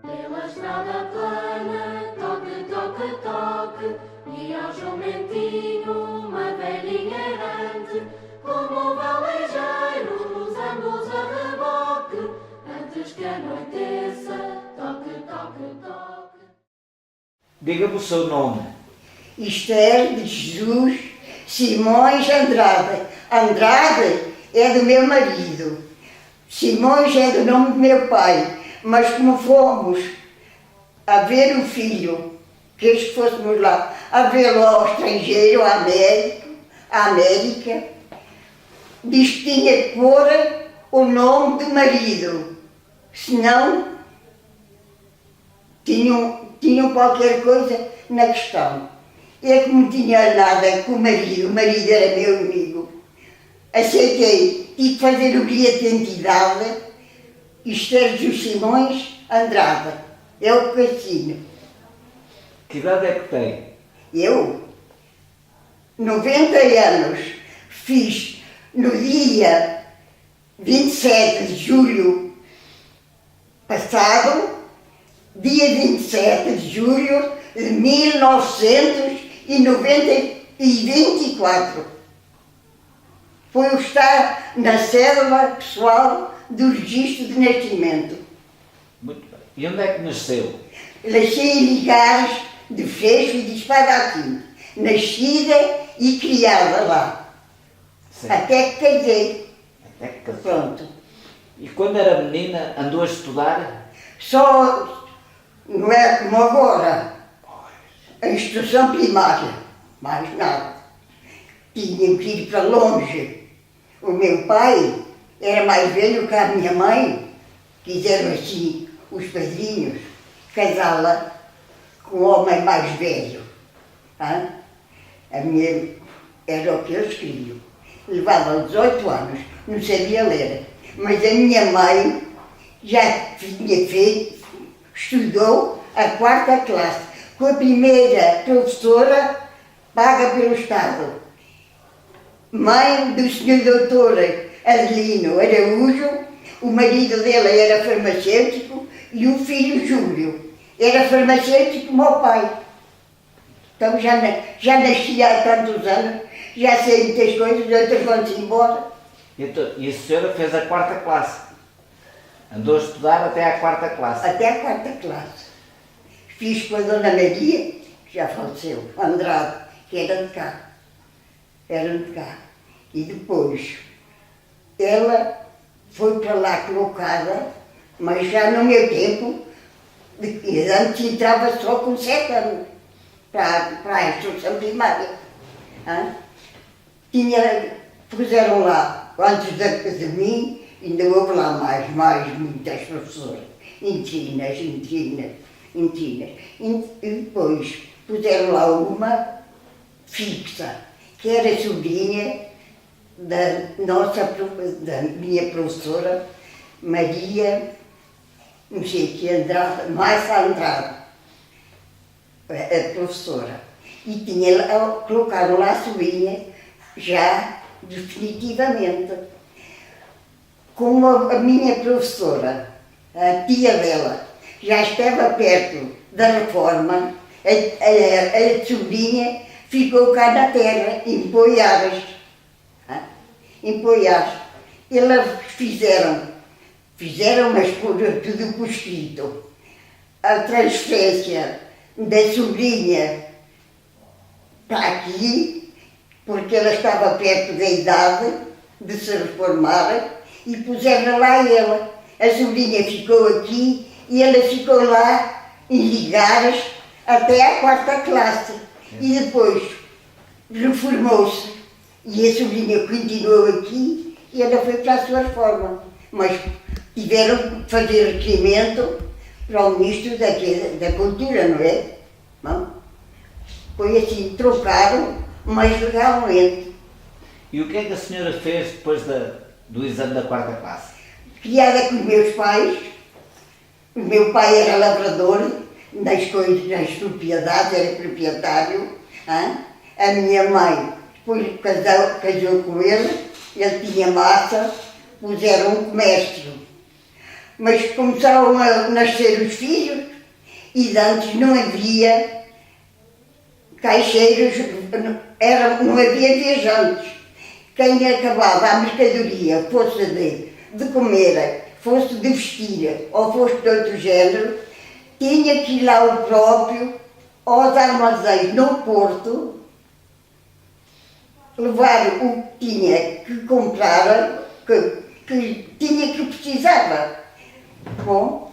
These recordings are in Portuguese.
Pela estrada plana, toque, toque, toque, e ao jumentinho uma velhinha errante, como o valejeiro nos ambos a reboque, antes que anoiteça, toque, toque, toque. Diga-me o seu nome. Esther de Jesus Simões Andrade. Andrade é do meu marido. Simões é do nome do meu pai. Mas como fomos a ver o filho, quis que fôssemos lá a vê-lo ao estrangeiro, à América, diz que tinha que pôr o nome do marido, senão tinham qualquer coisa na questão. Eu, como não tinha nada com o marido era meu amigo, aceitei, tive que fazer o bilhete de identidade. Esther dos Simões Andrade, é o que assino. Que idade é que tem? Eu, 90 anos, fiz no dia 27 de julho passado, dia 27 de julho de 1924. Foi o estar na cédula pessoal do registro de nascimento. Muito bem. E onde é que nasceu? Nasci em Ligares de Freixo e de Espadachim. Nascida e criada lá. Sim. Até que casei. Até que casou. Pronto. E quando era menina, andou a estudar? Só, não é como agora, a instrução primária, mais nada. Tinha que ir para longe. O meu pai era mais velho que a minha mãe, quiseram assim os padrinhos casá-la com um homem mais velho. Hein? A minha era o que eles queriam. Levava 18 anos, não sabia ler, mas a minha mãe já tinha feito, estudou a 4ª classe, com a primeira professora paga pelo Estado. Mãe do senhor doutor Adelino Araújo, o marido dela era farmacêutico e o filho Júlio era farmacêutico como o pai. Então já nasci há tantos anos, já sei muitas coisas, outras vão-se embora. Então, e a senhora fez a 4ª classe? Andou a estudar até à 4ª classe? Até a 4ª classe. Fiz com a Dona Maria, que já faleceu, Andrade, que era de cá. Era de cá. E depois, ela foi para lá colocada, mas já no meu tempo, antes entrava só com 7 anos para a instrução primária. Puseram lá, antes de mim, ainda houve lá mais muitas professoras. Entinas. E depois puseram lá uma fixa, que era sobrinha da minha professora Maria, não sei que Andrade, Márcia Andrade, a professora. E colocaram lá a sobrinha já definitivamente. Como a minha professora, a tia dela, já estava perto da reforma, a sobrinha ficou cá na terra, em Poiares. Elas fizeram, mas por tudo por escrito, a transferência da sobrinha para aqui, porque ela estava perto da idade de se reformar, e puseram lá ela. A sobrinha ficou aqui e ela ficou lá em Ligares até à 4ª classe. E depois reformou-se e a sobrinha continuou aqui e ela foi para a sua reforma. Mas tiveram que fazer requerimento para o Ministro da Cultura, não é? Não? Foi assim, trocaram, mas legalmente. E o que é que a senhora fez depois do exame da 4ª classe? Criada com os meus pais, o meu pai era lavrador nas propriedades, era proprietário. A minha mãe depois casou com ele tinha massa, puseram um comércio. Mas começaram a nascer os filhos e antes não havia caixeiros, não havia viajantes. Quem acabava a mercadoria, fosse de comer, fosse de vestir ou fosse de outro género, tinha que ir lá o próprio aos armazéns no Porto, levar o que tinha que comprar, que tinha que precisava. Bom,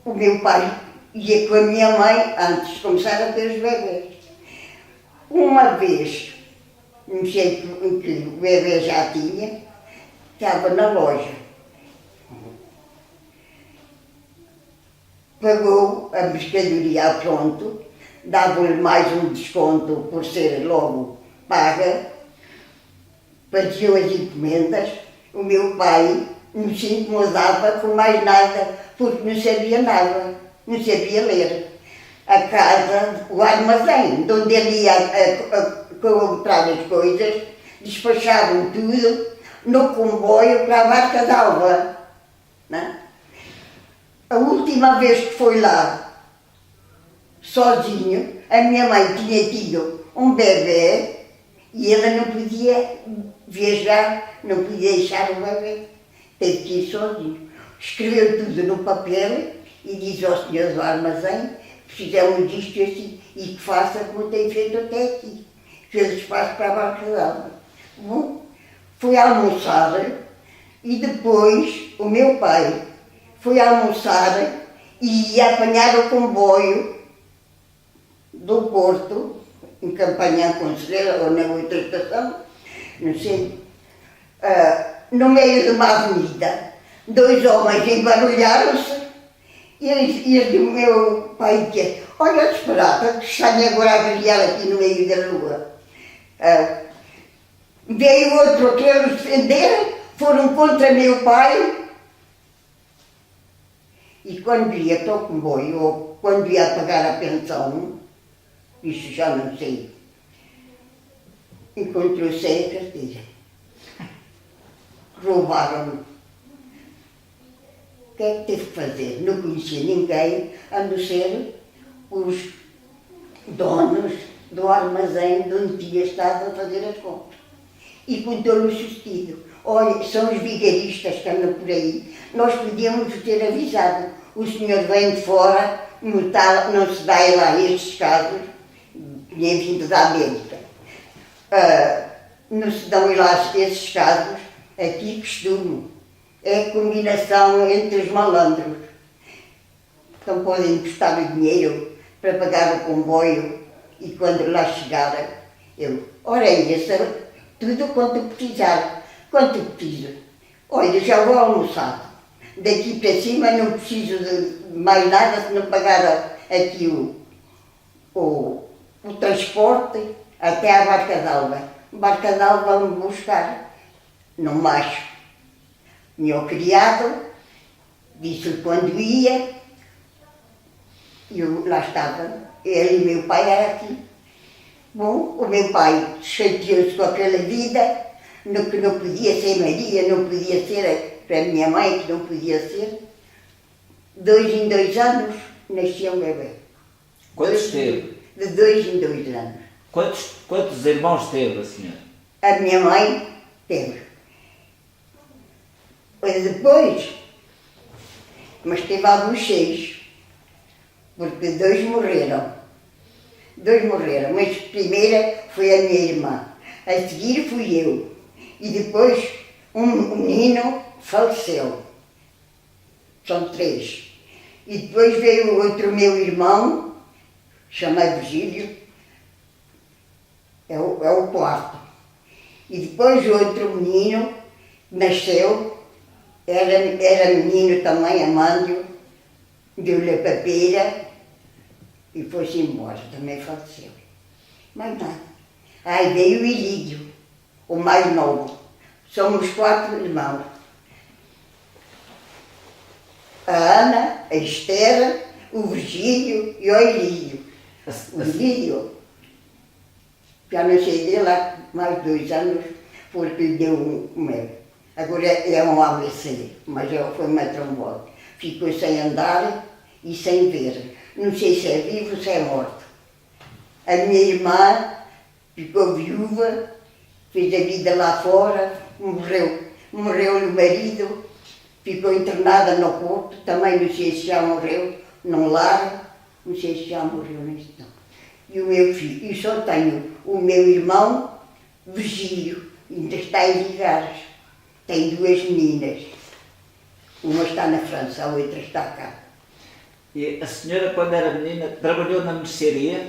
o meu pai ia com a minha mãe antes de começar a ter os bebês. Uma vez, não sei que o bebê já tinha, estava na loja. Pagou a mercadoria a pronto, dava-lhe mais um desconto por ser logo paga, faziam as encomendas. O meu pai não se incomodava com mais nada, porque não sabia nada, não sabia ler. A casa, o armazém, de onde ele ia comprar as coisas, despachavam tudo no comboio para a Barca d'Alva. Né? A última vez que foi lá, sozinho, a minha mãe tinha tido um bebê e ela não podia viajar, não podia deixar o bebê. Teve que ir sozinho. Escreveu tudo no papel e disse aos senhores do armazém: precisamos disto e assim, e que faça como tem feito até aqui. Fez espaço para a Barca d'Alva. Bom, fui almoçar e depois o meu pai foi almoçar e ia apanhar o comboio do Porto, em Campanhã Conselheira ou na outra estação, não sei, no meio de uma avenida. Dois homens embarulharam-se e o meu pai disse: olha, disparata, que estão agora a brilhar aqui no meio da rua. Veio outro que eles defenderam, foram contra meu pai. E quando ia para o comboio, ou quando ia pagar a pensão, isso já não sei, encontrou-se a carteira. Roubaram-me. O que é que teve que fazer? Não conhecia ninguém, a não ser os donos do armazém de onde tinha estado a fazer as compras. E contou-lhe o sucedido. Olha, são os vigaristas que andam por aí. Nós podíamos ter avisado. O senhor vem de fora, não se dá lá estes casos, tinha vindo da América. Não se dão lá esses casos, aqui costumo. É combinação entre os malandros. Então podem emprestar o dinheiro para pagar o comboio e quando lá chegar, ora isso, tudo quanto precisar. Quanto preciso? Olha, já vou almoçar. Daqui para cima não preciso de mais nada se não pagar aqui o transporte até à Barca d'Alva. Barca d'Alva vão-me buscar no macho. Meu criado disse-lhe quando ia, e eu lá estava, ele e meu pai era aqui. Bom, o meu pai chateou-se com aquela vida, que não podia ser Maria, não podia ser para a minha mãe, que não podia ser. 2 em 2 anos nascia um bebê. Quantos teve? De 2 em 2 anos. Quantos irmãos teve a senhora? A minha mãe teve. Depois, mas teve alguns 6, porque 2 morreram. 2 morreram, mas a primeira foi a minha irmã, a seguir fui eu, e depois um menino faleceu. São 3. E depois veio outro meu irmão, chamado Virgílio, é o 4. E depois outro menino nasceu, era menino também, Amândio, deu-lhe a papeira e foi-se embora, também faleceu. Mais nada. Aí veio o Ilídio, o mais novo. Somos 4 irmãos. A Ana, a Esther, o Virgílio e o Ilídio. O Ilídio, já não sei dele há mais 2 anos, porque lhe deu um Agora é um AVC, mas foi uma trombose. Ficou sem andar e sem ver. Não sei se é vivo ou se é morto. A minha irmã ficou viúva, fez a vida lá fora, morreu. Morreu o marido, ficou internada no Porto, também não sei se já morreu, num lar, não sei se já morreu nisso não. E o meu filho, e só tenho o meu irmão, Virgílio, ainda está em Vigares. Tem duas meninas. Uma está na França, a outra está cá. E a senhora, quando era menina, trabalhou na mercearia?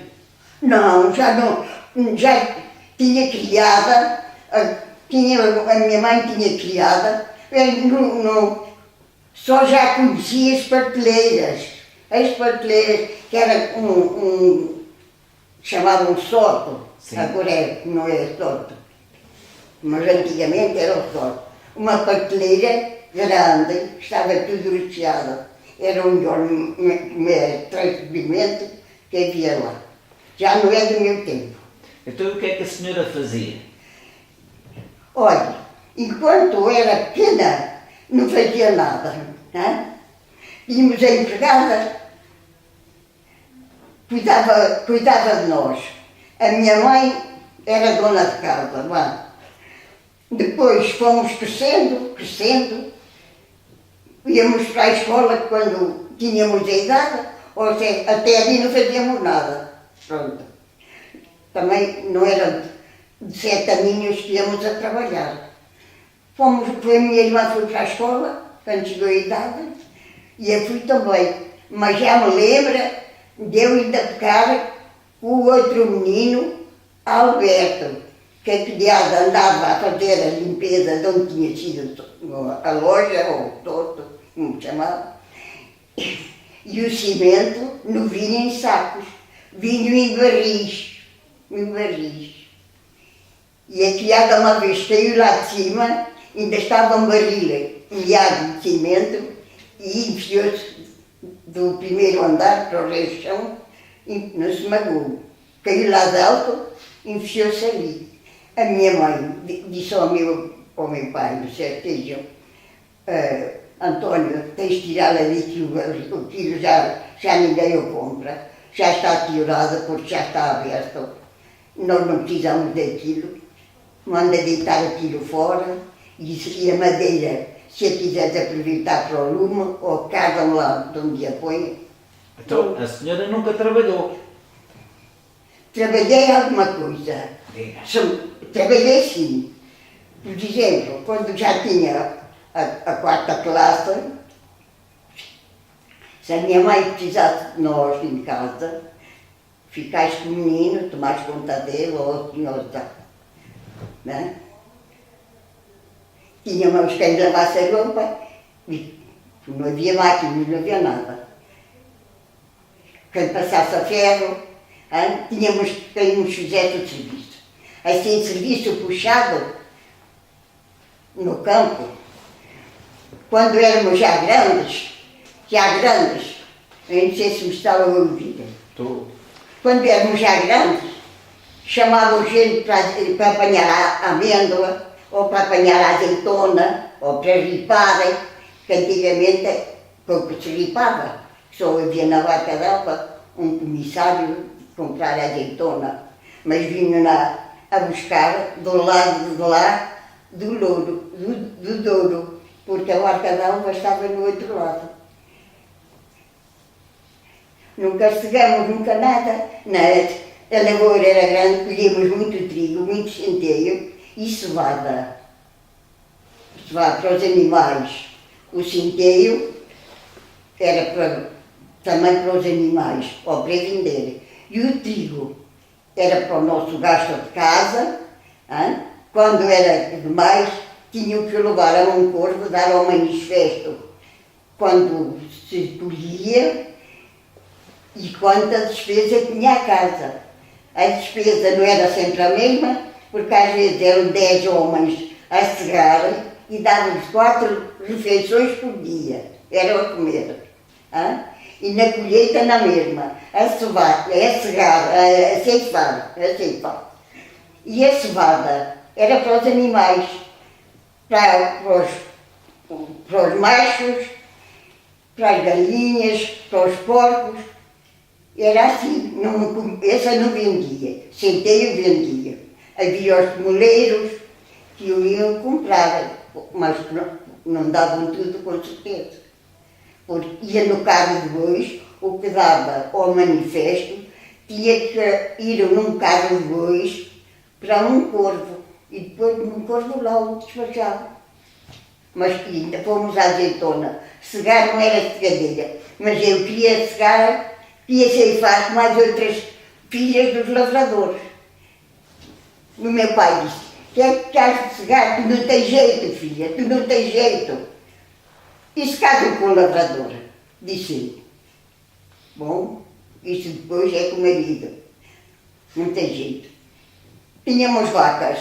Não, já tinha criada, a minha mãe tinha criada, só já conhecia as parteleiras. As parteleiras, que era chamavam sorto, agora não é sorto, mas antigamente era o sorto. Uma parteleira grande, estava tudo recheado. Era o melhor transbordamento que havia lá. Já não é do meu tempo. Então o que é que a senhora fazia? Olha, enquanto eu era pequena, não fazia nada. Né? Tínhamos a empregada, cuidava de nós. A minha mãe era dona de casa. Bom. Depois fomos crescendo, íamos para a escola quando tínhamos a idade, ou seja, até ali não fazíamos nada. Pronto. Também não era de 7 aninhos que íamos a trabalhar. A minha irmã foi para a escola, quando chegou a idade, e eu fui também. Mas já me lembro de eu ainda tocar o outro menino, Alberto, que aliás andava a fazer a limpeza de onde tinha sido a loja, ou o torto, como chamava, e o cimento não vinha em sacos, vinha em barris. E a criada uma vez caiu lá de cima, ainda estava um barril molhado de cimento, e enfiou-se do primeiro andar para o resto do chão, e não se magoou. Caiu lá de alto, enfiou-se ali. A minha mãe disse ao meu pai, no certejo, António, tens de tirar ali que o quilo já ninguém o compra, já está piorado porque já está aberto, nós não precisamos daquilo, manda deitar aquilo fora e a madeira, se a quiseres aproveitar para o lume, ou casam lá de onde a põe. Então a senhora nunca trabalhou? Trabalhei alguma coisa. Diga. Trabalhei sim. Por exemplo, quando já tinha a 4ª classe, se a minha mãe precisasse de nós em casa, ficais com o menino, tomares conta dele ou tinha né? Tínhamos quem lavasse a roupa, e não havia máquinas, não havia nada. Quem passasse a ferro, tínhamos quem nos fizesse o serviço. Assim, serviço puxado no campo, quando éramos já grandes, eu não sei se me estava a ouvir. Quando éramos já grandes, chamavam gente para apanhar a amêndoa, ou para apanhar a azeitona, ou para riparem, que antigamente pouco se ripava. Só havia na Vaca d'Alva um comissário comprar azeitona, mas vinham a buscar do lado de lá do Douro, porque a Vaca d'Alva estava no outro lado. Não castigamos nunca nada. A lavoura era grande, colhíamos muito trigo, muito centeio e cevada. Cevada para os animais. O centeio era também para os animais, ou para vender. E o trigo era para o nosso gasto de casa. Quando era demais, tinham que levar a um corvo, dar ao manifesto quando se colhia e quanta despesa tinha a casa. A despesa não era sempre a mesma, porque às vezes eram 10 homens a cegar e davam-lhes 4 refeições por dia. Era a comer. E na colheita na mesma, a cevar, a cegar, a ceifar. E a cevada era para os animais. para os machos, para as galinhas, para os porcos. Era assim, essa não vendia, centeio vendia. Havia os moleiros que iam comprar, mas não davam tudo com certeza. Porque ia no carro de bois, o que dava ao manifesto, tinha que ir num carro de bois para um corvo, e depois num corvo lá o despachava. Mas ainda fomos à azeitona. Cegar não era cegadeira, mas eu queria cegar, queria ceifar com as outras filhas dos lavradores. O meu pai disse: que é que estás de cegar? Tu não tens jeito, filha, tu não tens jeito. E se casam com a lavradora? Disse ele. Bom, isso depois é com o marido. Não tem jeito. Tínhamos vacas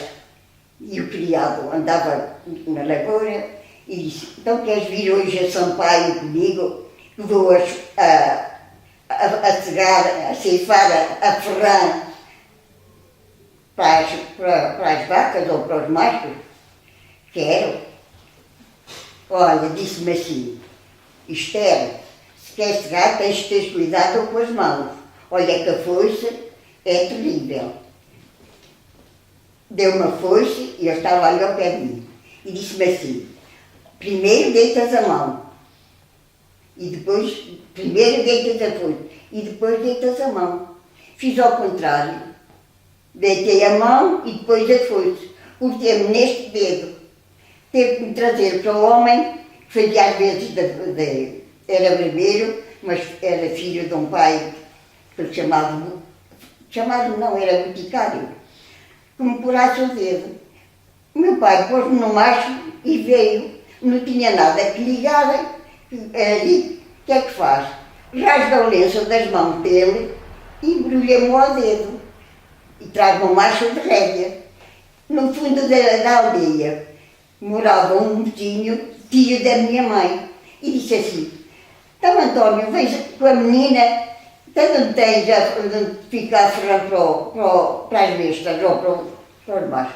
e o criado andava na lavoura e disse: então queres vir hoje a Sampaio comigo? Que vou a cegar, a ceifar a ferrão para as vacas ou para os machos? Quero. Olha, disse-me assim: Esther, se queres cegar tens de ter cuidado com as mãos. Olha que a foice é terrível. Deu uma foice e eu estava ali ao pé de mim. E disse-me assim: primeiro deitas a mão. E depois, primeiro deitas a foice. E depois deitas a mão. Fiz ao contrário. Deitei a mão e depois a foice. Cortei-me neste dedo. Teve que me trazer para o homem, que fazia às vezes era barbeiro, mas era filho de um pai que ele chamado não, era boticário, que me curasse o dedo. O meu pai pôs-me no macho e veio. Não tinha nada que ligar. Ali, o que é que faz? Rasga o lenço das mãos dele e embrulha-me ao dedo. E traz-me um macho de rédea. No fundo da aldeia morava um mocinho, tio da minha mãe, e disse assim: então António, veja com a menina, então não tens onde ficar a ferrar para as bestas ou para os machos.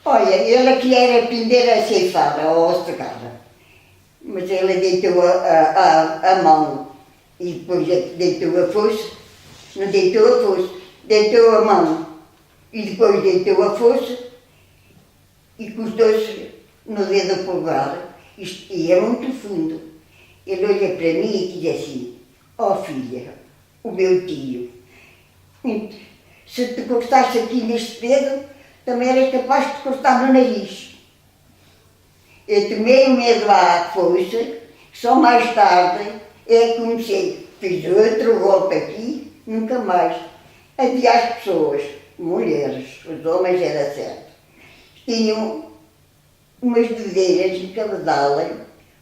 Olha, ele que era aprender a ceifar ou a cegar, mas ele deitou a mão e depois deitou a foice, não deitou a foice, deitou a mão e depois deitou a foice, e cortou-se no dedo polegar, e é muito fundo. Ele olha para mim e diz assim: ó filha, o meu tio, se te cortaste aqui neste dedo, também eras capaz de te cortar no nariz. Eu tomei o medo à foice, só mais tarde é que comecei, fiz outro golpe aqui, nunca mais. Havia as pessoas, mulheres, os homens era certo, tinham umas dedeiras em cabedal,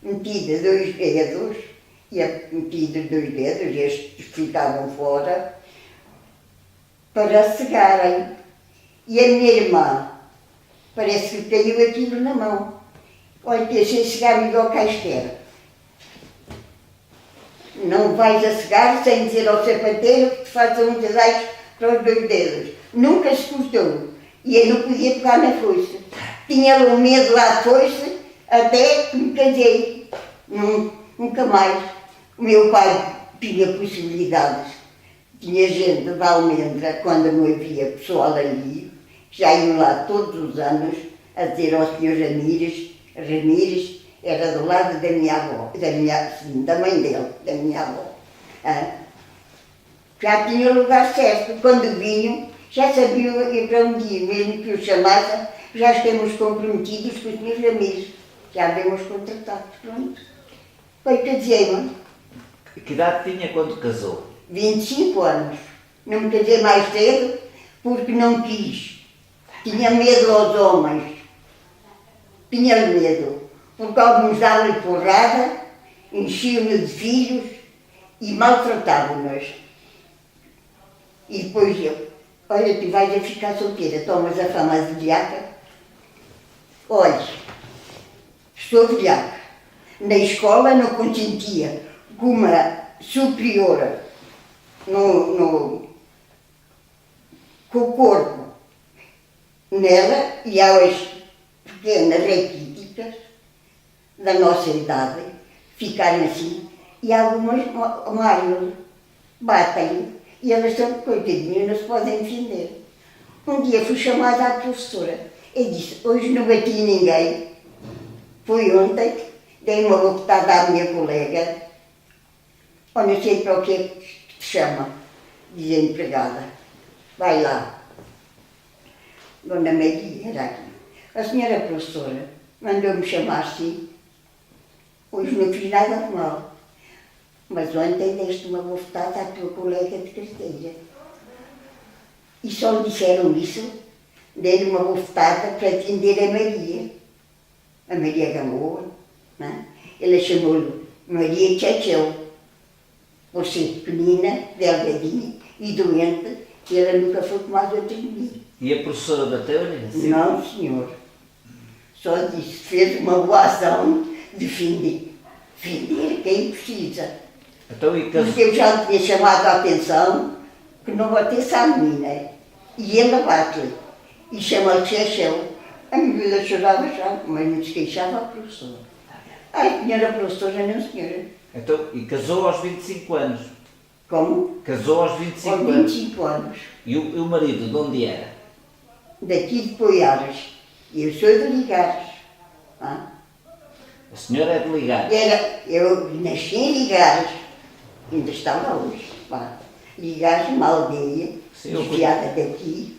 metidas 2 dedos, metidos 2 dedos, estes ficavam fora, para cegarem. E a minha irmã, parece que caiu aquilo na mão. Olha, pensei cegar melhor que a Esther. Não vais a cegar sem dizer ao sapateiro que te faça um desejo para os 2 dedos. Nunca se cortou. E eu não podia pegar na foice. Tinha um medo à foice até que me casei. Nunca mais. O meu pai tinha possibilidades. Tinha gente da Almendra, quando não havia pessoal ali, já iam lá todos os anos a dizer ao Sr. Ramírez era do lado da minha avó, da mãe dele, da minha avó. Já tinha o lugar certo. Quando vinham, já sabiam para onde ir, mesmo que o chamassem, já estamos comprometidos com o Sr. Ramírez. Já vemos contratados, pronto. Foi o que dizia-me. Que idade tinha quando casou? 25 anos. Não me casei mais cedo porque não quis. Tinha medo aos homens. Tinha medo. Porque alguns davam-lhe porrada, enchiam-me de filhos e maltratavam-nos. E depois eu: olha, tu vais a ficar solteira, tomas a fama de velhaca. Olha, estou velhaca. Na escola não consentia que uma superiora com o corpo nela, e elas pequenas, raquíticas, da nossa idade, ficarem assim, e algumas mais batem, e elas são coitadinhas, não se podem defender. Um dia fui chamada à professora, e disse, hoje não bati ninguém, foi ontem, dei uma bofetada à minha colega, ou não sei para o que é que te chama, diz a empregada, vai lá. Dona Maria era aqui. A senhora professora mandou-me chamar assim, hoje não fiz nada de mal, mas ontem deste uma bofetada à tua colega de carteira. E só lhe disseram isso, dei-lhe uma bofetada para atender a Maria. A Maria Gamoa, né? Ela chamou-lhe Maria Tchacheu, por ser pequenina, delgadinha e doente, e ela nunca foi com mais outro menino. E a professora bateu-lhe? Assim? Não, senhor. Só disse, fez uma boa ação de defender quem precisa. Então, e casou? Porque eu já tinha chamado a atenção que não batesse à menina. E ela bate-lhe. E chama-lhe Chechel. A miúda chorava já, mas não se queixava a professora. A senhora professora, não senhora. Então, e casou aos 25 anos? Como? Casou aos 25 Com anos. 25 anos. E o marido, de onde era? Daqui de Poiares. E eu sou de Ligares. Ah? A senhora é de Ligar. Eu nasci em Ligares. Ainda está lá hoje. Pá. Ligares, uma aldeia, Sim, eu desviada daqui.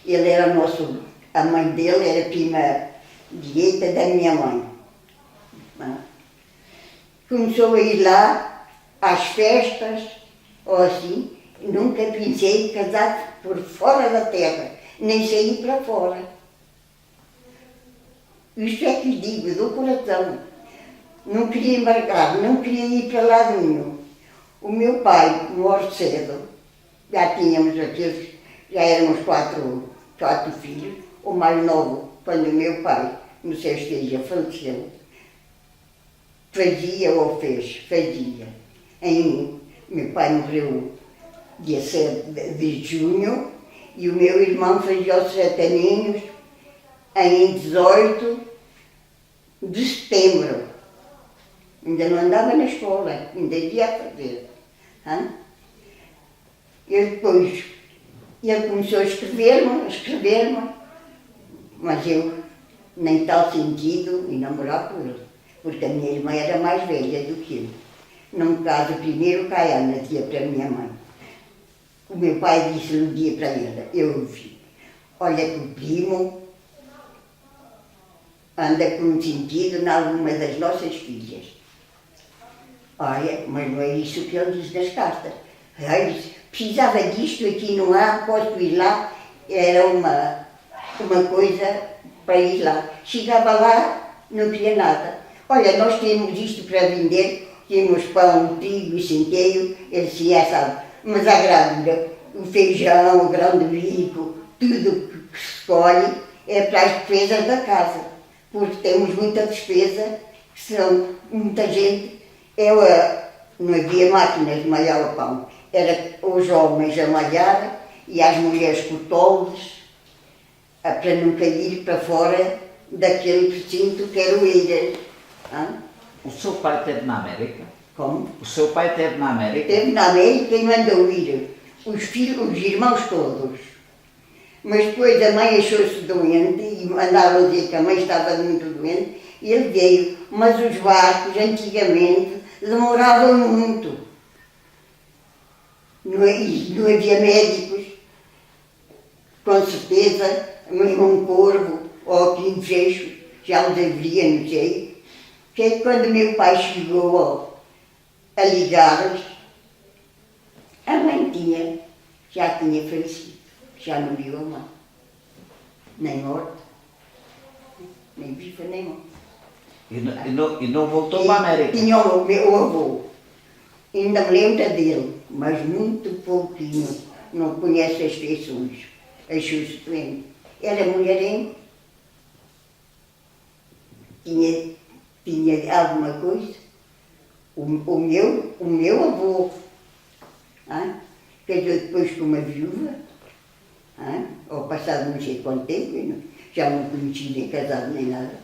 Ele era nosso... A mãe dele era prima direita da minha mãe. Ah. Começou a ir lá às festas, ou assim. Nunca pensei em casar por fora da terra, nem sair para fora. Isto é que lhe digo, do coração. Não queria embarcar, não queria ir para lado nenhum. O meu pai morre cedo, já tínhamos aqueles, já éramos quatro filhos, o mais novo, quando o meu pai, no seu esteja, faleceu, fazia. Meu pai morreu dia 7 de junho e o meu irmão fazia os 7 aninhos em 18 de setembro. Ainda não andava na escola, ainda ia a fazer. Hã? E depois ele começou a escrever-me, mas eu, nem tal sentido, em namorar com ele, porque a minha irmã era mais velha do que eu. Num caso, primeiro cai a Ana, dizia para a minha mãe. O meu pai disse um dia para ela, eu ouvi, olha que o primo anda com um sentido em alguma das nossas filhas. Olha, mas não é isso que ele diz nas cartas. Ele disse, precisava disto, aqui não há, posso ir lá. Era uma coisa para ir lá. Chegava lá, não tinha nada. Olha, nós temos isto para vender, temos pão, trigo e centeio. Ele disse, sabe, mas a gravura, o feijão, o grão de bico, tudo que se colhe é para as despesas da casa. Porque temos muita despesa, são muita gente. Não havia máquinas de malhar o pão. Era os homens a malhar e as mulheres com tolos para não cair para fora daquele recinto que era o Eiras. O seu pai esteve na América? Como? O seu pai esteve na América? Esteve na América e mandou ir os irmãos todos. Mas depois a mãe achou-se doente e mandaram dizer que a mãe estava muito doente e ele veio. Mas os barcos, antigamente, demoravam muito. Não havia médicos, com certeza, mesmo um corvo ou aqui um fecho, já os haveria, não sei. Que quando meu pai chegou a Ligares, a mãe já tinha falecido, já não viu a mãe, nem morta, nem viva, nem morta. E não voltou para a América? Tinha o meu avô, ainda me lembro dele, mas muito pouquinho, não conhece as feições, achou-se doente. Era mulherengo, tinha alguma coisa. O meu avô, casou depois com uma viúva, ao passado não sei quanto tempo, já não conhecia nem casado nem nada,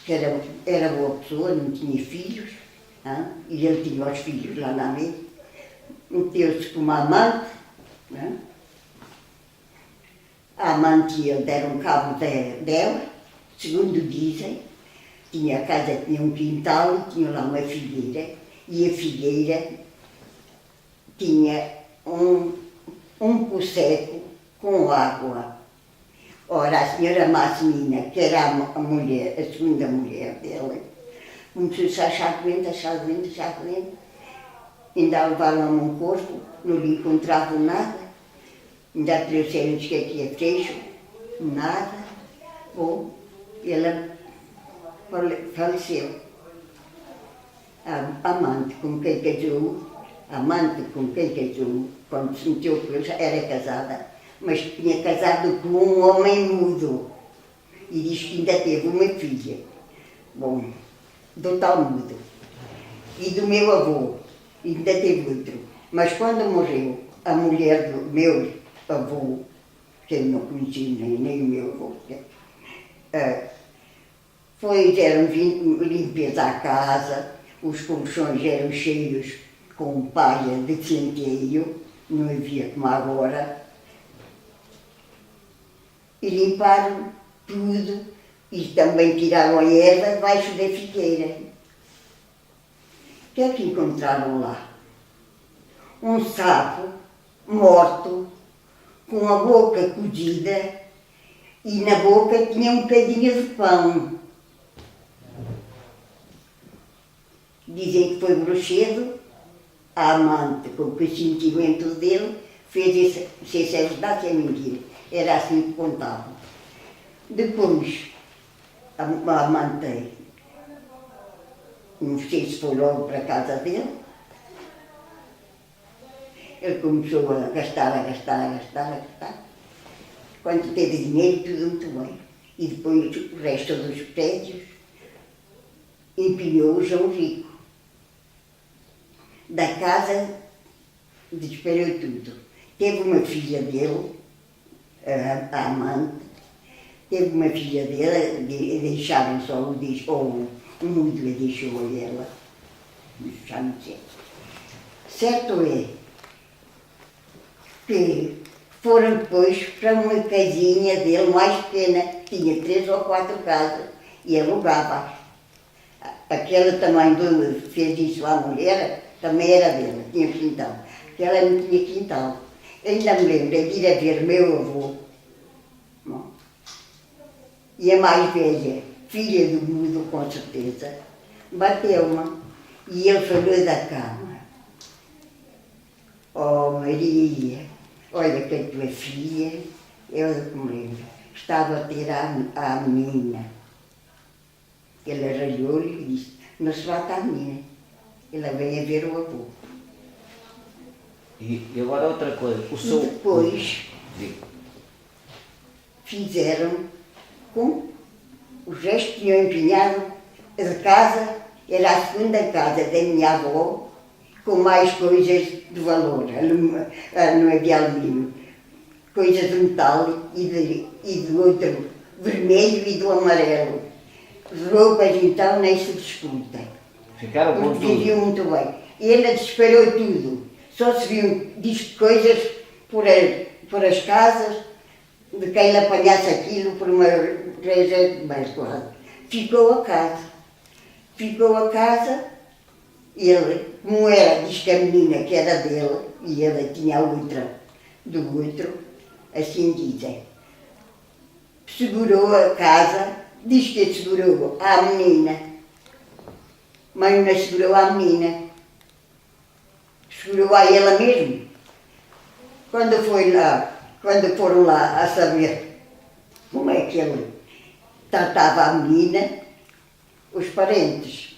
que era boa pessoa, não tinha filhos, e ele tinha os filhos lá na América, meteu-se com uma amante, a amante e ele deram cabo dela, segundo dizem, tinha a casa, tinha um quintal e tinha lá uma figueira, e a figueira tinha um poceco com água. Ora, a senhora Massimina, que era a mulher, a segunda mulher dela, começou-se a achar doente, ainda levaram um corpo, não lhe encontravam nada, ainda trouxeram que aqui a fecho, nada. Bom, ela faleceu. A amante com quem casou, quando se meteu com ele, era casada, mas tinha casado com um homem mudo. E diz que ainda teve uma filha. Bom, do tal mudo. E do meu avô, ainda teve outro. Mas quando morreu a mulher do meu avô, que eu não conheci nem o meu avô, fizeram limpeza à casa, os colchões eram cheios com palha de centeio, não havia como agora, e limparam tudo e também tiraram a erva debaixo da figueira. O que é que encontraram lá? Um sapo morto, com a boca cozida, e na boca tinha um bocadinho de pão. Dizem que foi bruxedo, a amante, com o pressentimento dele, fez isso, se é verdade, se é mentira. Era assim que contavam. Depois, a amante, não sei se foi logo para a casa dele, ele começou a gastar. Quando teve dinheiro, tudo muito bem. E depois o resto dos prédios empenhou o João Rico. Da casa desesperou tudo. Teve uma filha dele, a amante, teve uma filha dele, deixaram só o mudo e deixou ela. Já não sei. Certo é que foram depois para uma casinha dele mais pequena, tinha 3 ou 4 casas, e alugava. Aquela também onde fez isso à mulher, também era dele, tinha quintal. Aquela não tinha quintal. Ainda me lembro de ir a ver meu avô. Bom. E a mais velha, filha do mudo com certeza, bateu-me e ele falou da cama. Oh Maria, olha que a tua filha, eu me lembro, estava a ter a menina. Ele arranjou-lhe e disse, não se bate à menina. Ela veio a ver o avô. E agora outra coisa, Depois fizeram com os restos tinham empenhado de casa, era a segunda casa da minha avó, com mais coisas de valor, não havia alumínio, coisas de metal e do outro vermelho e do amarelo. Roupas então nem se disputa. Ficaram com tudo. Viviam muito bem. Ele disparou tudo. Só se viam coisas por as casas, de quem lhe apanhasse aquilo por uma coisa mais quase. Ficou a casa, ele, como era, diz que a menina que era dele, e ela tinha a outra do outro, assim dizem, segurou a casa, diz que segurou a menina, mas não segurou a menina, segurou a ela mesmo. Quando foram lá a saber como é que ele tratava a menina, os parentes,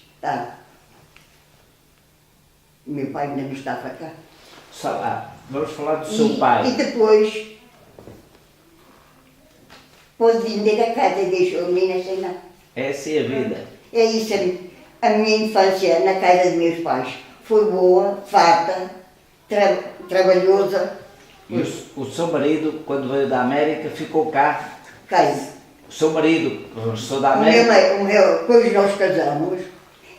o meu pai ainda não estava cá. Vamos falar do seu pai. E depois pôs vender a casa e deixou a menina sem nada. É assim a vida. É isso, a minha infância na casa dos meus pais foi boa, farta, trabalhosa. E o seu marido, quando veio da América, ficou cá? Quem? O seu marido, regressou da O América? depois nós casamos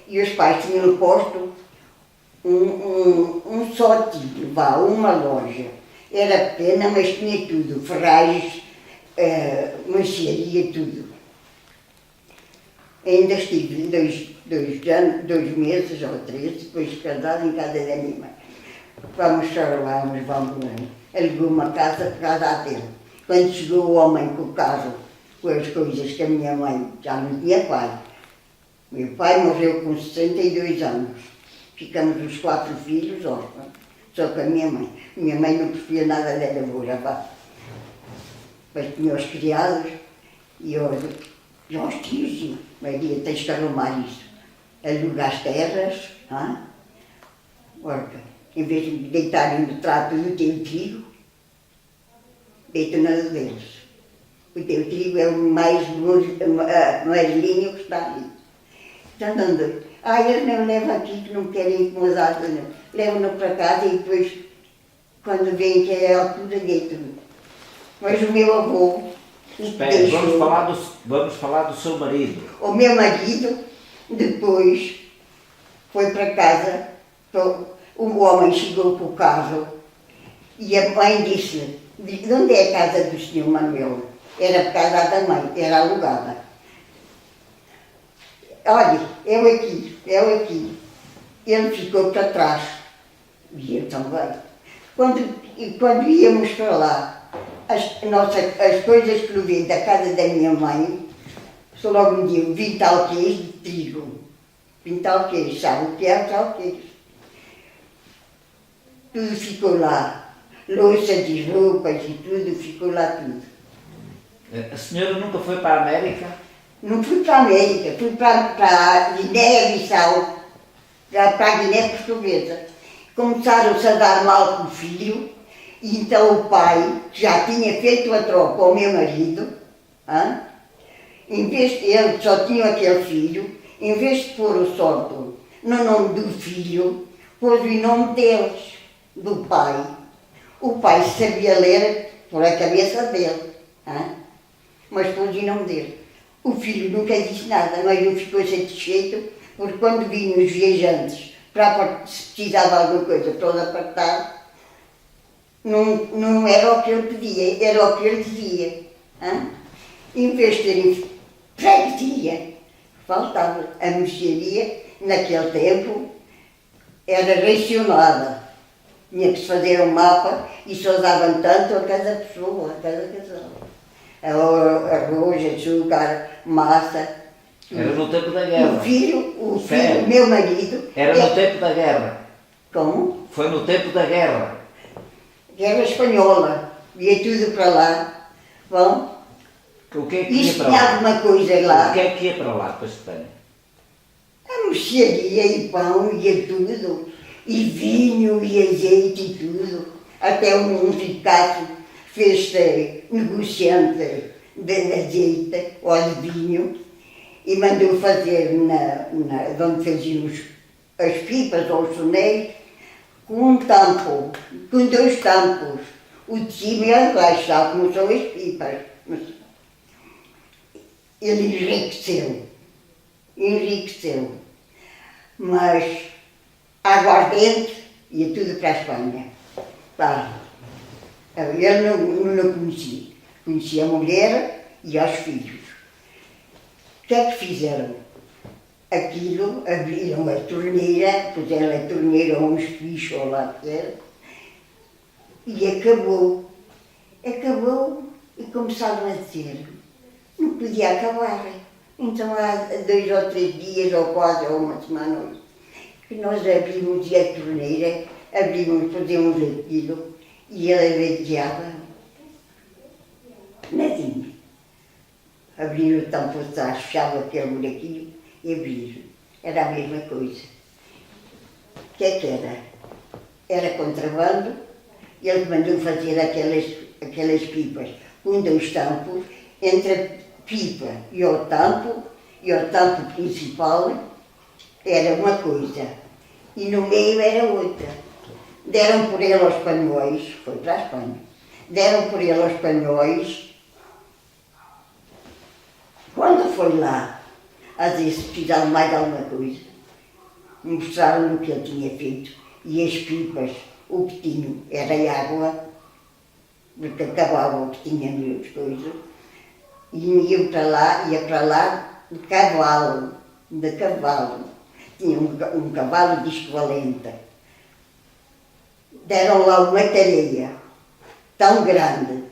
e os pais tinham posto um sótão, uma loja. Era pequena, mas tinha tudo, ferragens, mercearia, tudo. Ainda estive 2 meses ou 3, depois de casado, em casa da minha mãe. Vamos para lá, mas vamos lá. Alugou uma casa por causa dele. Quando chegou o homem com o carro, com as coisas que a minha mãe já não tinha pai. Meu pai morreu com 62 anos. Ficamos os 4 filhos órfãos, só com a minha mãe. Minha mãe não percebia nada dela, vou gravar. Mas tinha os criados e os tios, Maria, tens que arrumar isso. Alugar as terras, Orca, em vez de deitarem no trato do teu trigo, deitam na deles. O teu trigo é o mais linho que está ali. Estão dando. Eles não levam aqui que não querem incomodar, levam-no para casa e depois, quando vêm que é a altura, deitam. Mas o meu avô. Espera, vamos falar do seu marido. O meu marido, depois, foi para casa, o homem chegou com o carro e a mãe disse: de onde é a casa do senhor Manuel? Era por casa da mãe, era alugada. Olha, eu aqui. Ele ficou para trás. E eu também. Quando íamos para lá, as coisas que levei da casa da minha mãe, só logo me deu 20 alqueires de trigo. 20 alqueires, sabe o que é os alqueires? Tudo ficou lá. Louça de roupas e tudo, ficou lá tudo. A senhora nunca foi para a América? Não fui para a América, fui para a Guiné-Bissau, para a Guiné Portuguesa. Começaram-se a dar mal com o filho, e então o pai, que já tinha feito a troca ao meu marido, em vez de ele só tinha aquele filho, em vez de pôr o sordo no nome do filho, pôs o nome deles, do pai. O pai sabia ler por a cabeça dele, mas pôs o nome dele. O filho nunca disse nada, mas não ficou satisfeito, porque quando vinham os viajantes, se precisava de alguma coisa para os apartar, não era o que ele pedia, era o que ele dizia. Em vez de terem freguesia, faltava. A mercearia, naquele tempo, era racionada. Tinha que se fazer um mapa e só davam tanto a cada pessoa, a cada casal. Arroz, açúcar, massa. Era no tempo da guerra. O filho, meu marido... Era no tempo da guerra. Como? Foi no tempo da guerra. Guerra espanhola. Ia tudo para lá. Bom, O que é que ia isto para tinha lá? alguma coisa lá. O que é que ia para lá, para a Espanha? A mercearia e pão e tudo. E vinho e azeite e tudo. Até um ricaço fez-se negociante de azeite ou de vinho e mandou fazer onde faziam as pipas ou os tonéis com um tampo, com 2 tampos. O de cima e o de baixo, sabe como são as pipas. Ele enriqueceu. Mas aguardente ia tudo para a Espanha. Ele não conhecia. Conhecia a mulher e os filhos. O que é que fizeram? Aquilo, abriram a torneira, puseram a torneira a uns bichos lá que era, e acabou. Acabou e começaram a dizer, não podia acabar. Então há 2 ou 3 dias, ou quase, ou uma semana, que nós abrimos a torneira, fazíamos aquilo, e ele aveziava, nadinha. Abriram o tampo de trás, fechava aquele buraquinho e abriram. Era a mesma coisa. O que é que era? Era contrabando, e ele mandou fazer aquelas pipas com 2 tampos, entre a pipa e o tampo principal, era uma coisa, e no meio era outra. Deram por ele aos espanhóis, foi para a Espanha, deram por ele aos espanhóis Quando foi lá, às vezes precisavam mais de alguma coisa, mostraram o que ele tinha feito e as pipas, o que tinham era água, porque acabava o que tinha as coisas, e ia para lá de cavalo. Tinha um cavalo de escovalenta. Deram lá uma tareia tão grande,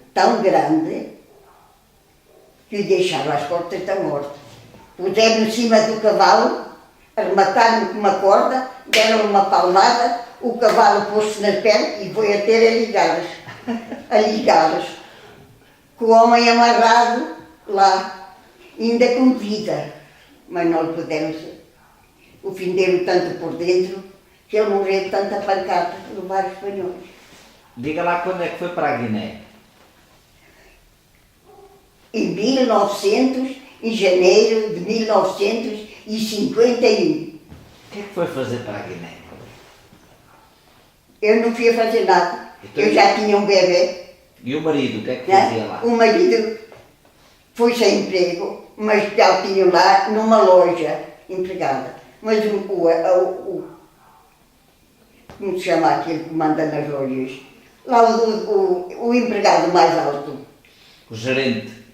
que o deixaram às portas da morte. Puseram em cima do cavalo, arremataram com uma corda, deram uma palmada, o cavalo pôs-se nas pernas e foi a ter a ligá-los. Com o homem amarrado lá, ainda com vida, mas não lhe puderam o fenderam tanto por dentro que ele morreu de tanta pancada de levar os espanhóis. Diga lá quando é que foi para a Guiné. Em 1900, em janeiro de 1951. O que é que foi fazer para a Guiné? Eu não fui a fazer nada. Então, eu já tinha um bebê. E o marido, o que é que Né? fazia lá? O marido foi sem emprego, mas já o tinham lá numa loja empregada. Mas como se chama aquele que manda nas lojas? Lá o empregado mais alto. O gerente.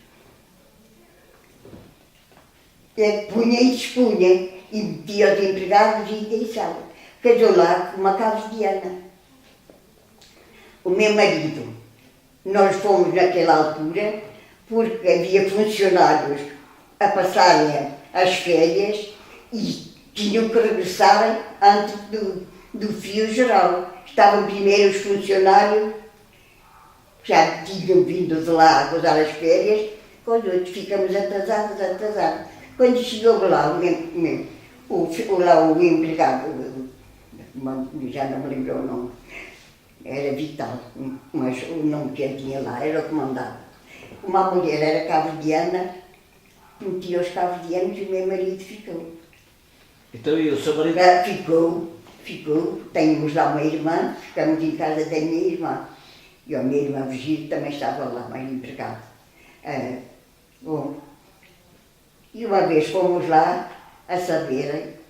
Punha e despunha e metia os empregados e deixava. Casou lá com uma cabo-verdiana. O meu marido, nós fomos naquela altura porque havia funcionários a passarem as férias e tinham que regressar antes do fio geral. Estavam primeiro os funcionários, já tinham vindo de lá a gozar as férias, quando outros ficamos atrasados. Quando chegou lá o empregado, já não me lembro o nome, era Vital, mas o nome que ele tinha lá era o que mandava. Uma mulher era cabo-verdiana, metia os cabo-verdianos e o meu marido ficou. Então e o seu marido? Ficou. Temos lá uma irmã, ficamos em casa da minha irmã. E a minha irmã Virgília também estava lá, mais empregada. Bom, e uma vez fomos lá a saber,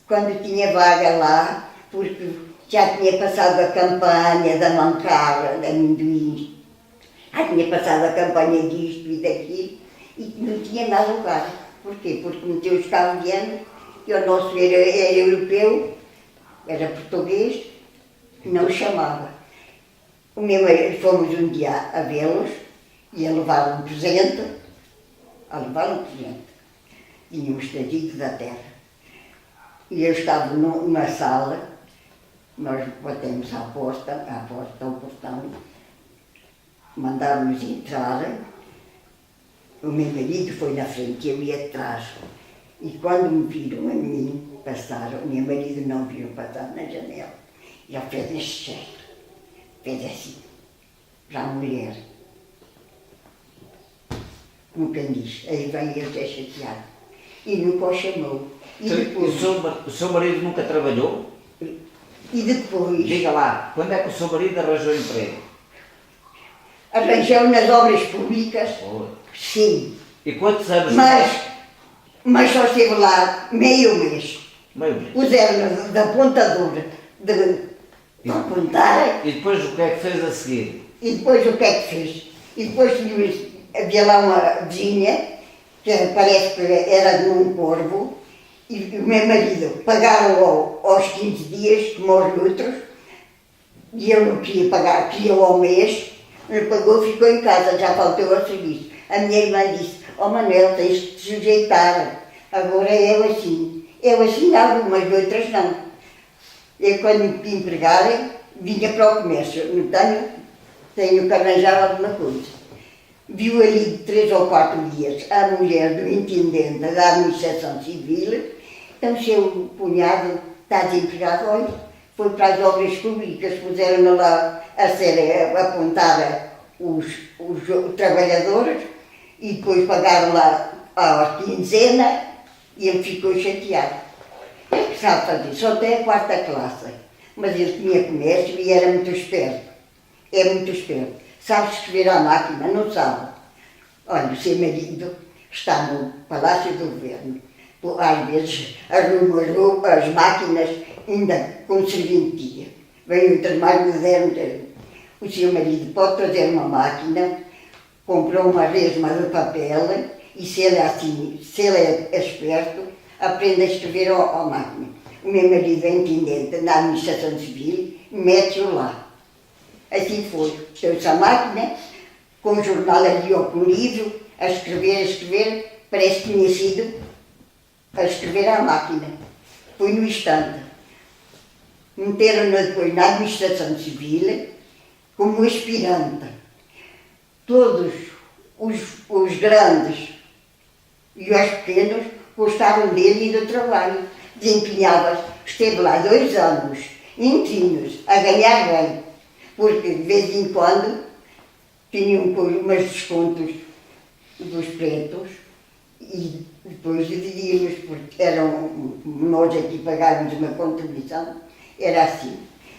quando tinha vaga lá, porque já tinha passado a campanha da mancada, da amendoim, já tinha passado a campanha disto e daquilo, e não tinha nada lugar. Porquê? Porque meteu os cabo-verdianos, e o nosso era europeu, era português, não o chamava. O meu marido, fomos um dia a vê-los, e a levar um presente, tínhamos trazido da terra. E eu estava numa sala, nós batemos à porta, ao portão, mandaram-nos entrar, o meu marido foi na frente, eu ia atrás. E quando me viram a mim passar, o meu marido não viu passar na janela, já fez este gesto, fez assim, para a mulher. Como quem diz, aí vem ele até chateado. E nunca o chamou. E depois, o seu marido nunca trabalhou? E depois Diga lá, quando é que o seu marido arranjou emprego? arranjou nas obras públicas, Oh. sim, E quantos anos? mas só esteve lá meio mês. Meio mês. Puseram da apontadora de apontar. E depois o que é que fez a seguir? E depois o que é que fez? E depois havia lá uma vizinha, que parece que era de um corvo, e o meu marido pagaram aos 15 dias, como aos outros, e ele não queria pagar, queria ao mês, não pagou, ficou em casa, já faltou ao serviço. A minha irmã disse, Manuel, tens de te sujeitar, agora eu assim algumas, outras não. Eu quando me empregarem, vinha para o comércio, não tenho que arranjar alguma coisa. Viu ali 3 ou 4 dias a mulher do intendente da administração civil, então seu cunhado está desempregado, olha, foi para as obras públicas, puseram lá a apontar os trabalhadores e depois pagaram lá a quinzena e ele ficou chateado. Ele sabe fazer, só tem a 4ª classe, mas ele tinha comércio e era muito esperto. É muito esperto. Sabe escrever à máquina? Não sabe. Olha, o seu marido está no Palácio do Governo. Às vezes arruma as máquinas ainda com serventia. Vem outras mais modernas. O seu marido pode trazer uma máquina, comprou uma resma de papel e se ele é esperto, aprende a escrever à máquina. O meu marido é intendente na administração civil e mete-o lá. Assim foi. Deu-se a máquina, com o jornal ali ou com o livro, a escrever, parece que tinha sido a escrever à máquina. Foi no instante. Meteram-no depois na administração civil como aspirante. Todos os grandes e os pequenos gostavam dele e do trabalho. Desempenhava-se, esteve lá 2 anos inteiros a ganhar bem, porque de vez em quando tinham umas descontos dos pretos e depois dividíamos, porque nós aqui pagávamos uma contribuição, era assim.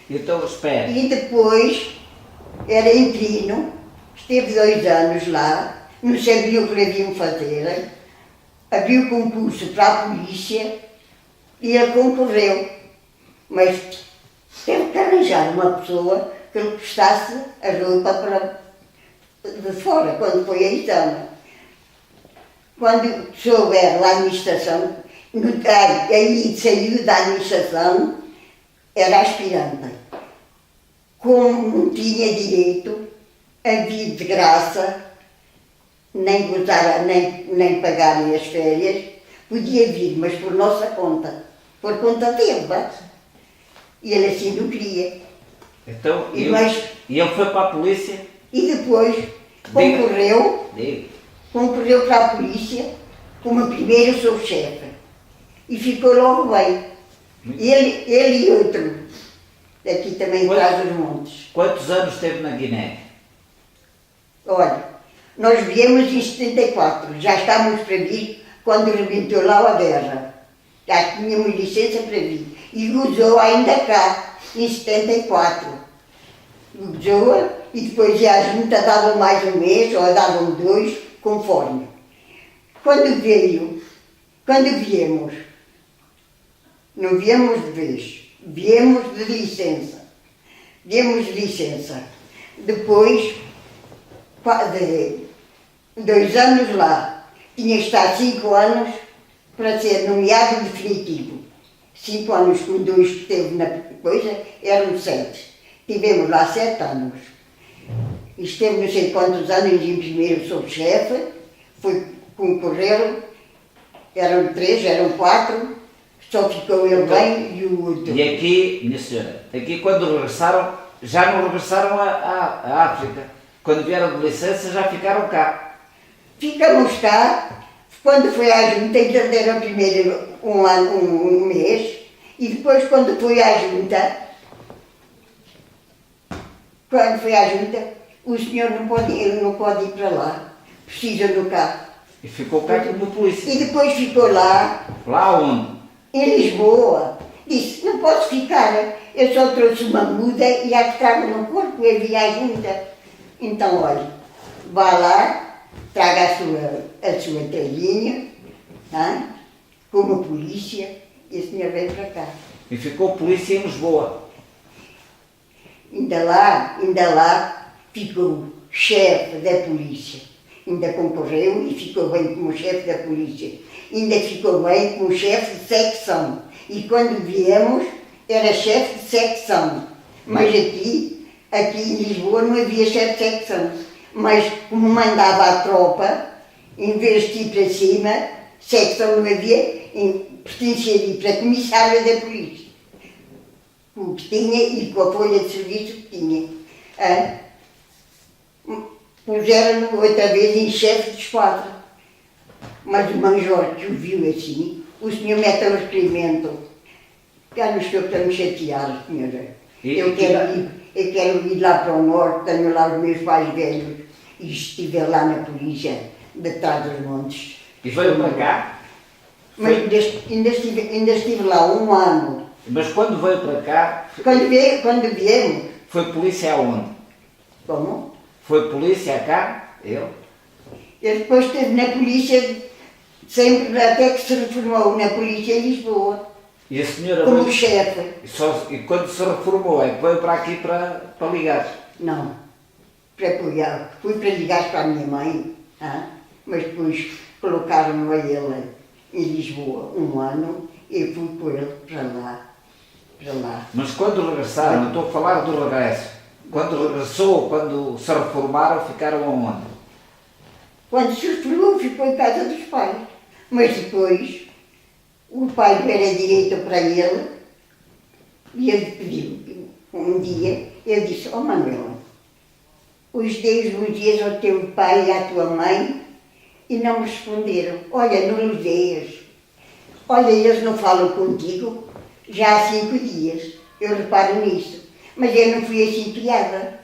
Então, espera. E depois era interino, esteve 2 anos lá, não sabia o que lhe haviam fazer, havia o concurso para a polícia e ele concorreu, mas teve que arranjar uma pessoa que lhe prestasse a roupa de fora, quando foi a exame. Quando souber a administração, aí saiu da administração, era aspirante. Como não tinha direito a vir de graça, nem gozar, nem pagarem as férias, podia vir, mas por nossa conta, por conta dele. E ele assim não queria. Então, E ele foi para a polícia? E depois concorreu para a polícia como primeiro subchefe. E ficou logo bem. Ele e outro, daqui também atrás dos montes. Quantos anos esteve na Guiné? Olha, nós viemos em 74, já estávamos para vir quando rebentou lá a guerra. Já tínhamos licença para vir. E gozou ainda cá, em 74. Gozou e depois a junta dava mais um mês, ou davam 2, conforme. Quando viemos, não viemos de vez, viemos de licença. Depois, de 2 anos lá, tinha estado 5 anos para ser nomeado definitivo. 5 anos com 2 que teve na coisa, eram 7. Tivemos lá 7 anos. Esteve não sei quantos anos em primeiro subchefe, concorreram, eram 3, eram 4, só ficou ele bem e o outro. E aqui, minha senhora, aqui quando regressaram, já não regressaram à África. Quando vieram de licença já ficaram cá. Ficamos cá, quando foi à junta, eles deram primeiro um mês, e depois quando foi à junta, o senhor ele não pode ir para lá, precisa do carro. E ficou cá como polícia. E depois ficou lá. Lá onde? Em Lisboa. Disse, não posso ficar, eu só trouxe uma muda e a que trago no corpo e havia a junta. Então, olha, vá lá, traga a sua telinha, como polícia, e o senhor vem para cá. E ficou polícia em Lisboa. Ainda lá ficou chefe da polícia. Ainda concorreu e ficou bem como chefe da polícia. Ainda ficou bem como chefe de secção. E quando viemos, era chefe de secção. Mas aqui em Lisboa não havia chefe de secção. Mas como mandava a tropa, em vez de ir para cima, secção não havia, pertencia a ir para a comissária da polícia. O que tinha e com a folha de serviço que tinha. Puseram-no outra vez em chefe de esquadra. Mas o major que o viu assim, o senhor mete o requerimento. Já não estou para me chatear, senhora. Eu quero ir lá para o norte, tenho lá os meus pais velhos e estive lá na polícia, de trás dos montes. E veio para cá? Mas ainda estive lá 1 ano. Mas quando veio para cá... Quando viemos. Foi polícia aonde? Como? Foi polícia cá? Ele depois esteve na polícia, sempre até que se reformou na polícia em Lisboa, E a senhora como veio- chefe. e quando se reformou, é que veio para aqui para ligar. Não, fui para ligar para a minha mãe, mas depois colocaram-me a ele em Lisboa 1 ano e fui com ele para lá. Mas quando regressaram, eu estou a falar do regresso. Quando regressou, quando se reformaram, ficaram aonde? Quando se reformou, ficou em casa dos pais. Mas depois, o pai não era direito para ele, e ele pediu, um dia, ele disse, ó Manuela, hoje dei uns dias ao teu pai e à tua mãe e não me responderam. Olha, não lhes veias. Olha, eles não falam contigo já há 5 dias. Eu reparo nisso. Mas eu não fui assim criada.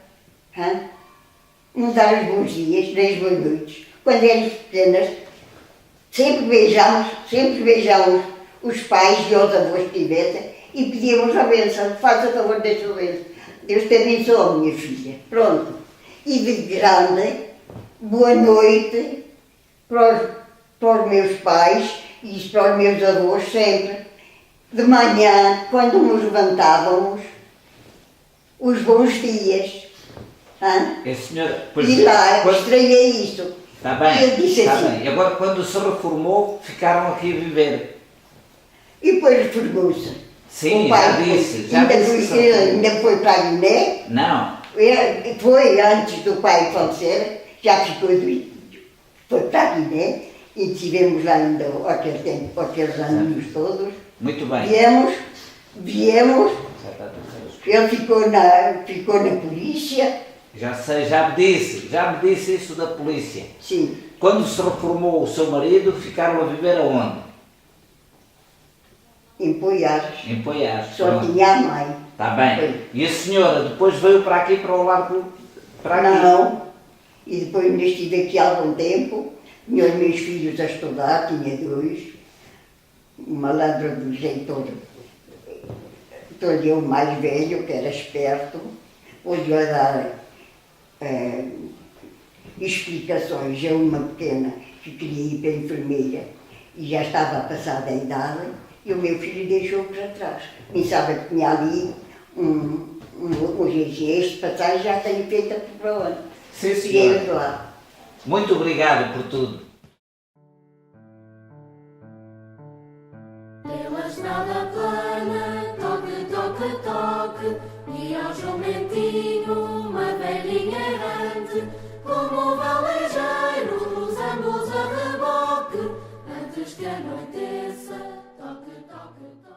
Não dar os bons dias, nem as boas noites. Quando éramos pequenas, sempre beijamos os pais e os avós que tivessem e pedíamos a bênção. Faça o favor desta bênção. Deus te abençoe, minha filha. Pronto. E de grande, boa noite para os meus pais e para os meus avós sempre. De manhã, quando nos levantávamos, os bons dias. E a senhora... pois, E lá, quando- estranhei isso. Está bem, Eu disse está assim. bem. E agora, quando se reformou, ficaram aqui a viver. E depois reformou-se. Sim, O pai já disse. Já ainda, disse que foi, se ele reformou. ainda foi para a Guiné. Não. Foi antes do pai falecer, já ficou doido. Foi para a Guiné e estivemos lá ainda aquele tempo, aqueles anos todos. Muito bem. Viemos, Já está tudo certo. ele ficou na polícia, Já sei, já me disse isso da polícia. sim, Quando se reformou o seu marido, ficaram a viver aonde? em Poiares. Em Poiares. Só Pronto. tinha a mãe. Está bem. Foi. E a senhora depois veio para aqui, para o largo, para aqui? Não. E depois ainda estive aqui há algum tempo, tinha os meus filhos a estudar, tinha 2, um malandro do jeito todo eu mais velho, que era esperto, pôs-lhe a dar explicações a uma pequena que queria ir para a enfermeira e já estava passada a idade, e o meu filho deixou para trás. Pensava que tinha ali um GGS de passagem, já tenho feita para onde? Sim, Cheguei senhora. lá. Muito obrigado por tudo. Pela estrada plana, toque, toque, toque, e ao jumentinho uma velhinha errante, como o valejeiro, os ambos a reboque, antes que anoiteça, toque, toque, toque.